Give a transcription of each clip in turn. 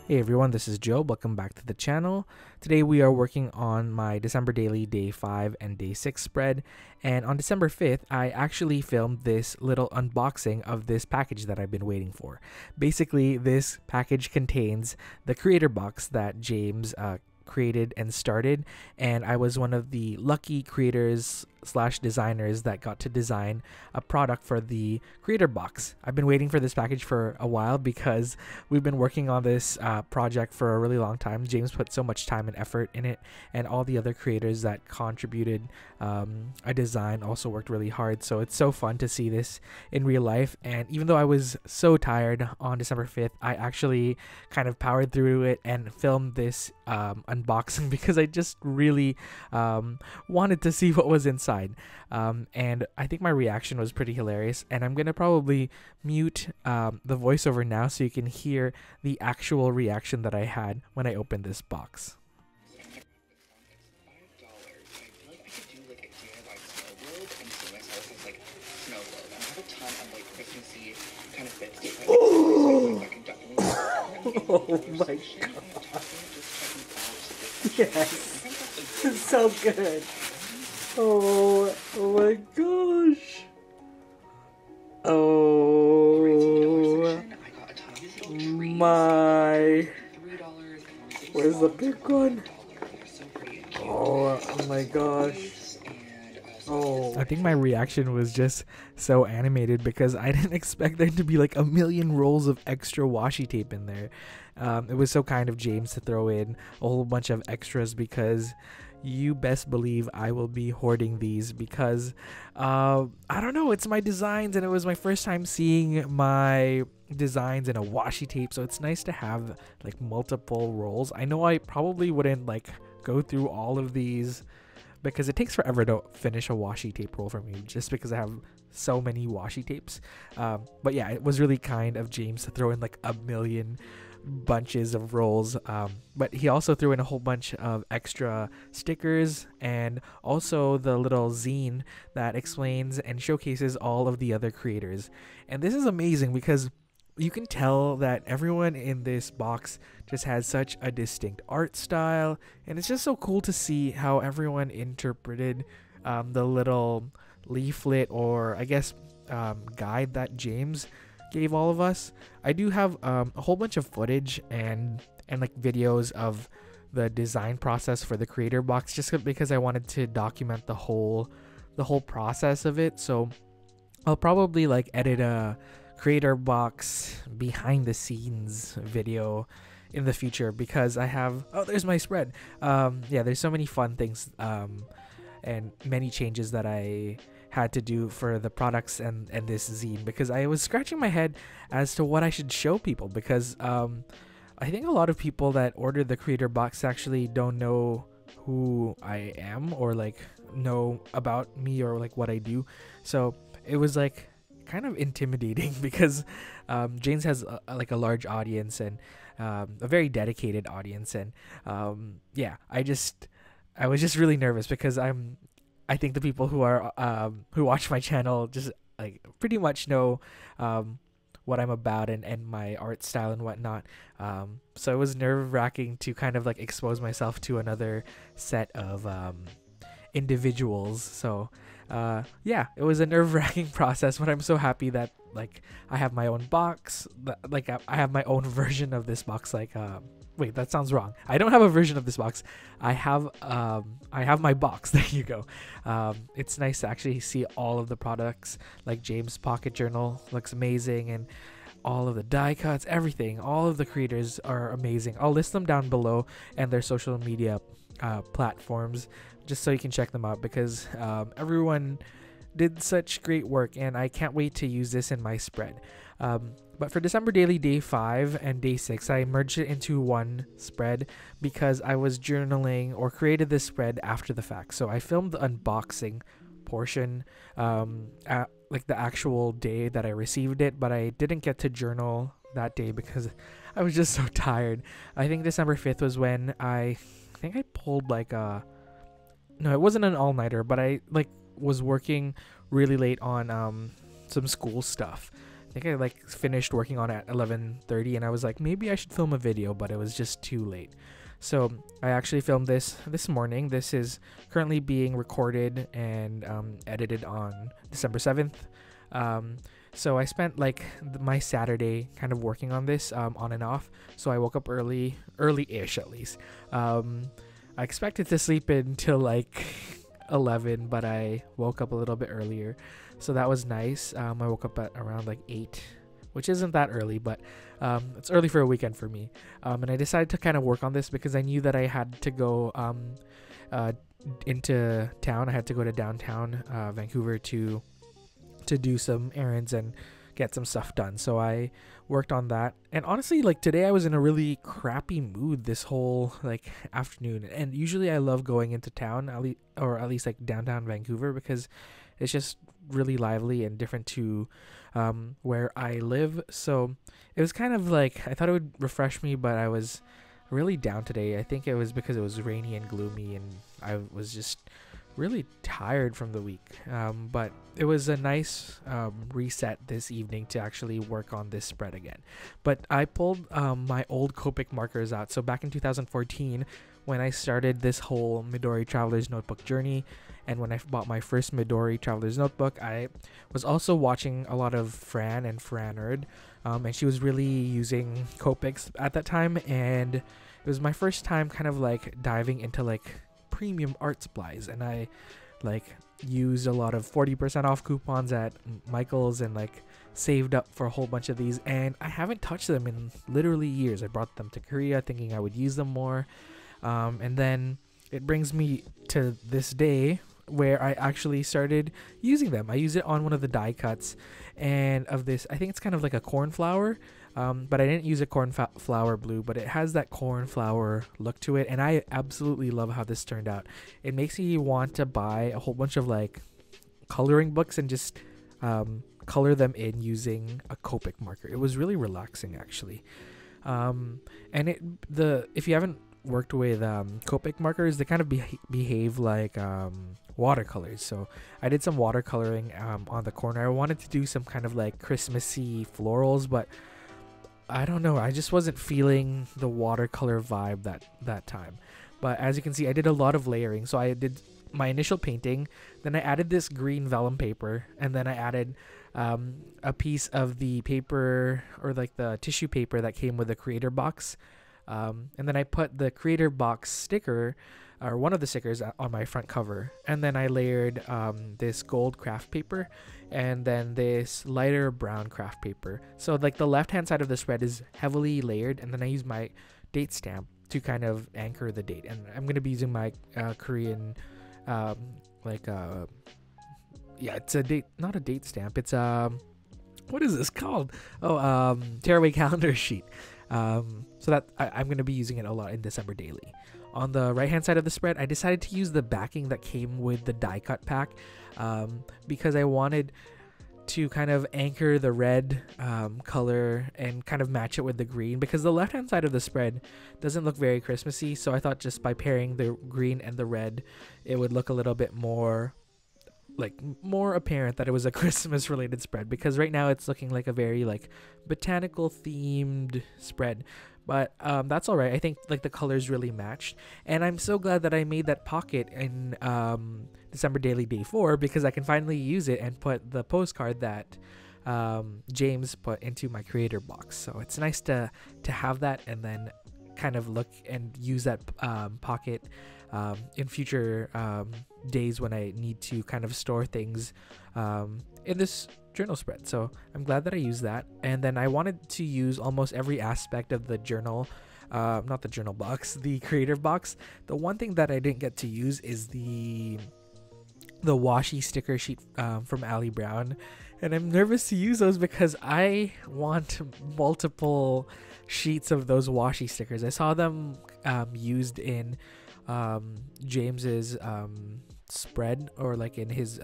Hey everyone, this is Joe. Welcome back to the channel. Today we are working on my December daily day 5 and day 6 spread. And on December 5th, I actually filmed this little unboxing of this package that I've been waiting for. Basically, this package contains the creator box that James created and started, and I was one of the lucky creators slash designers that got to design a product for the creator box. I've been waiting for this package for a while because we've been working on this project for a really long time. James put so much time and effort in it, and all the other creators that contributed a design also worked really hard. So it's so fun to see this in real life. And even though I was so tired on December 5th, I actually kind of powered through it and filmed this unboxing because I just really wanted to see what was inside. And I think my reaction was pretty hilarious, and I'm gonna probably mute the voiceover now so you can hear the actual reaction that I had when I opened this box. Oh my god. Yes. It's so good. Oh my gosh. Oh my. Where's the big one? Oh my gosh. Oh, I think my reaction was just so animated because I didn't expect there to be like a million rolls of extra washi tape in there. It was so kind of James to throw in a whole bunch of extras because you best believe I will be hoarding these because I don't know, it's my designs and it was my first time seeing my designs in a washi tape, so it's nice to have like multiple rolls. I know I probably wouldn't like go through all of these because it takes forever to finish a washi tape roll for me just because I have so many washi tapes, but yeah, it was really kind of James to throw in like a million bunches of rolls, but he also threw in a whole bunch of extra stickers and also the little zine that explains and showcases all of the other creators. And this is amazing because you can tell that everyone in this box just has such a distinct art style, and it's just so cool to see how everyone interpreted the little leaflet, or I guess guide that James gave all of us. I do have a whole bunch of footage and like videos of the design process for the creator box, just because I wanted to document the whole process of it. So I'll probably like edit a creator box behind the scenes video in the future because I have, oh, there's my spread. Yeah, there's so many fun things and many changes that I had to do for the products and this zine, because I was scratching my head as to what I should show people, because I think a lot of people that ordered the creator box actually don't know who I am or like know about me or like what I do. So it was like kind of intimidating because James has like a large audience and a very dedicated audience, and yeah, I was just really nervous because I think the people who are who watch my channel just like pretty much know what I'm about and my art style and whatnot. So it was nerve-wracking to kind of like expose myself to another set of individuals. So yeah, it was a nerve-wracking process, but I'm so happy that like I have my own box, like I have my own version of this box. Like wait, that sounds wrong. I don't have a version of this box. I have my box. There you go. It's nice to actually see all of the products. Like James' pocket journal looks amazing, and all of the die cuts, everything. All of the creators are amazing. I'll list them down below and their social media platforms, just so you can check them out, because everyone did such great work, and I can't wait to use this in my spread. But for December daily day 5 and day 6, I merged it into one spread because I was journaling or created this spread after the fact. So I filmed the unboxing portion at like the actual day that I received it, but I didn't get to journal that day because I was just so tired. I think December 5th was when I think I pulled like a, no, it wasn't an all-nighter, but I like was working really late on some school stuff. I think I like finished working on it at 11:30, and I was like, maybe I should film a video, but it was just too late. So I actually filmed this morning. This is currently being recorded and edited on December 7th. So I spent like my Saturday kind of working on this on and off. So I woke up early-ish at least. I expected to sleep until like 11, but I woke up a little bit earlier. So that was nice. I woke up at around like 8, which isn't that early, but it's early for a weekend for me. And I decided to kind of work on this because I knew that I had to go into town. I had to go to downtown Vancouver to do some errands and get some stuff done. So I worked on that. And honestly, like today I was in a really crappy mood this whole like afternoon. And usually I love going into town, or at least like downtown Vancouver, because it's just really lively and different to where I live. So it was kind of like, I thought it would refresh me, but I was really down today. I think it was because it was rainy and gloomy, and I was just really tired from the week. But it was a nice reset this evening to actually work on this spread again. But I pulled my old Copic markers out. So back in 2014, when I started this whole Midori Traveler's Notebook journey, and when I bought my first Midori Traveler's Notebook, I was also watching a lot of Fran and Franerd, and she was really using Copics at that time, and it was my first time kind of like diving into like premium art supplies, and I like used a lot of 40% off coupons at Michael's and like saved up for a whole bunch of these, and I haven't touched them in literally years. I brought them to Korea thinking I would use them more, and then it brings me to this day where I actually started using them. I use it on one of the die cuts and of this, I think it's kind of like a cornflower, but I didn't use a cornflower blue, but it has that cornflower look to it, and I absolutely love how this turned out. It makes me want to buy a whole bunch of like coloring books and just color them in using a Copic marker. It was really relaxing actually. And if you haven't worked with Copic markers, they kind of behave like watercolors. So I did some watercoloring on the corner. I wanted to do some kind of like Christmassy florals, but I don't know, I just wasn't feeling the watercolor vibe that time. But as you can see, I did a lot of layering. So I did my initial painting, then I added this green vellum paper, and then I added a piece of the paper, or like the tissue paper that came with the creator box, and then I put the creator box sticker, or one of the stickers, on my front cover, and then I layered this gold craft paper and then this lighter brown craft paper. So like the left hand side of the spread is heavily layered, and then I use my date stamp to kind of anchor the date. And I'm going to be using my Korean it's a date, not a date stamp, it's what is this called? Tearaway calendar sheet. So that I'm going to be using it a lot in December daily. On the right hand side of the spread, I decided to use the backing that came with the die cut pack, because I wanted to kind of anchor the red color and kind of match it with the green, because the left hand side of the spread doesn't look very Christmassy. So I thought just by pairing the green and the red, it would look a little bit more apparent that it was a Christmas related spread, because right now it's looking like a very like botanical themed spread. But that's all right. I think like the colors really matched, and I'm so glad that I made that pocket in December Daily Day 4, because I can finally use it and put the postcard that James put into my creator box. So it's nice to have that, and then kind of look and use that pocket in future days when I need to kind of store things in this journal spread. So I'm glad that I used that. And then I wanted to use almost every aspect of the journal, not the journal box, the creator box. The one thing that I didn't get to use is the washi sticker sheet from Ali Brown, and I'm nervous to use those because I want multiple sheets of those washi stickers. I saw them used in James's spread, or like in his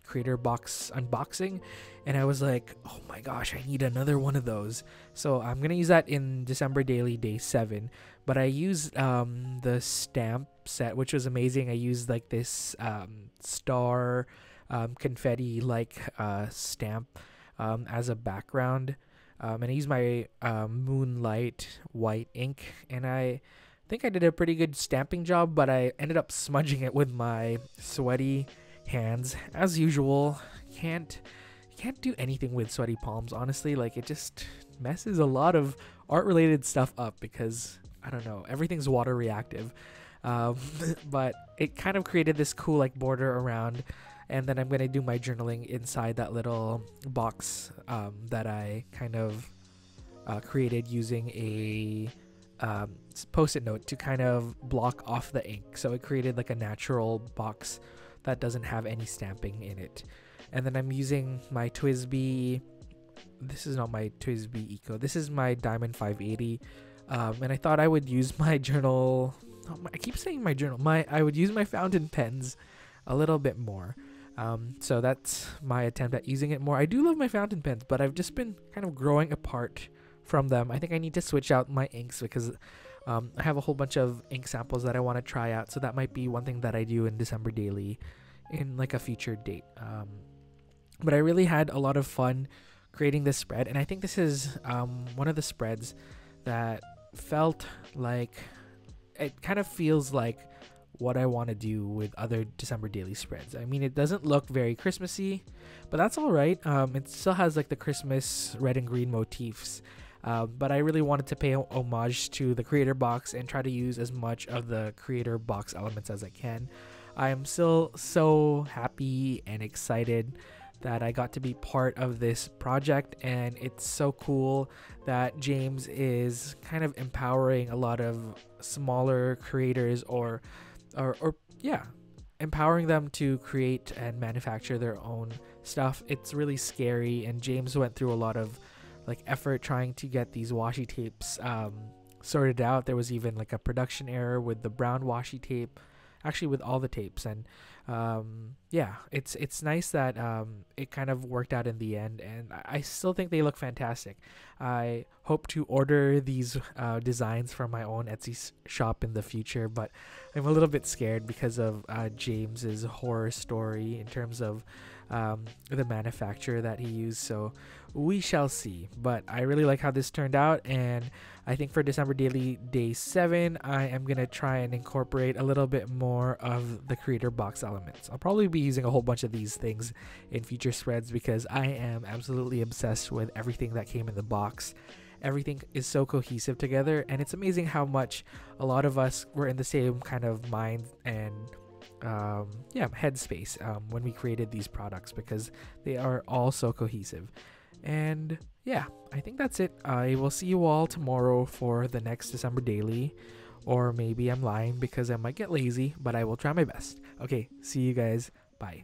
creator box unboxing, and I was like, oh my gosh, I need another one of those. So I'm gonna use that in December Daily Day 7. But I used the stamp set, which was amazing. I used like this star confetti like stamp as a background. And I used my Moonlight white ink, and I think I did a pretty good stamping job, but I ended up smudging it with my sweaty hands as usual. Can't do anything with sweaty palms, honestly. Like, it just messes a lot of art related stuff up because I don't know, everything's water reactive. But it kind of created this cool like border around, and then I'm gonna do my journaling inside that little box that I kind of created using a post-it note to kind of block off the ink. So it created like a natural box that doesn't have any stamping in it. And then I'm using my TWSBI. This is not my TWSBI Eco. This is my Diamond 580. And I thought I would use my journal. I keep saying my journal. I would use my fountain pens a little bit more. So that's my attempt at using it more. I do love my fountain pens, but I've just been kind of growing apart from them. I think I need to switch out my inks because I have a whole bunch of ink samples that I want to try out. So that might be one thing that I do in December Daily in like a future date. But I really had a lot of fun creating this spread, and I think this is one of the spreads that felt like it kind of feels like what I want to do with other December Daily spreads. I mean, it doesn't look very Christmassy, but that's all right. It still has like the Christmas red and green motifs. But I really wanted to pay homage to the creator box and try to use as much of the creator box elements as I can. I am still so happy and excited that I got to be part of this project, and it's so cool that James is kind of empowering a lot of smaller creators or empowering them to create and manufacture their own stuff. It's really scary, and James went through a lot of like effort trying to get these washi tapes sorted out. There was even like a production error with the brown washi tape, actually with all the tapes, and it's nice that it kind of worked out in the end, and I still think they look fantastic. I hope to order these designs from my own Etsy shop in the future, but I'm a little bit scared because of James's horror story in terms of the manufacturer that he used, so we shall see. But I really like how this turned out, and I think for December Daily Day 7, I am going to try and incorporate a little bit more of the creator box elements. I'll probably be using a whole bunch of these things in future spreads because I am absolutely obsessed with everything that came in the box. Everything is so cohesive together, and it's amazing how much a lot of us were in the same kind of mind and headspace when we created these products, because they are all so cohesive. And yeah, I think that's it. I will see you all tomorrow for the next December Daily, or maybe I'm lying because I might get lazy, but I will try my best. Okay, see you guys. Bye.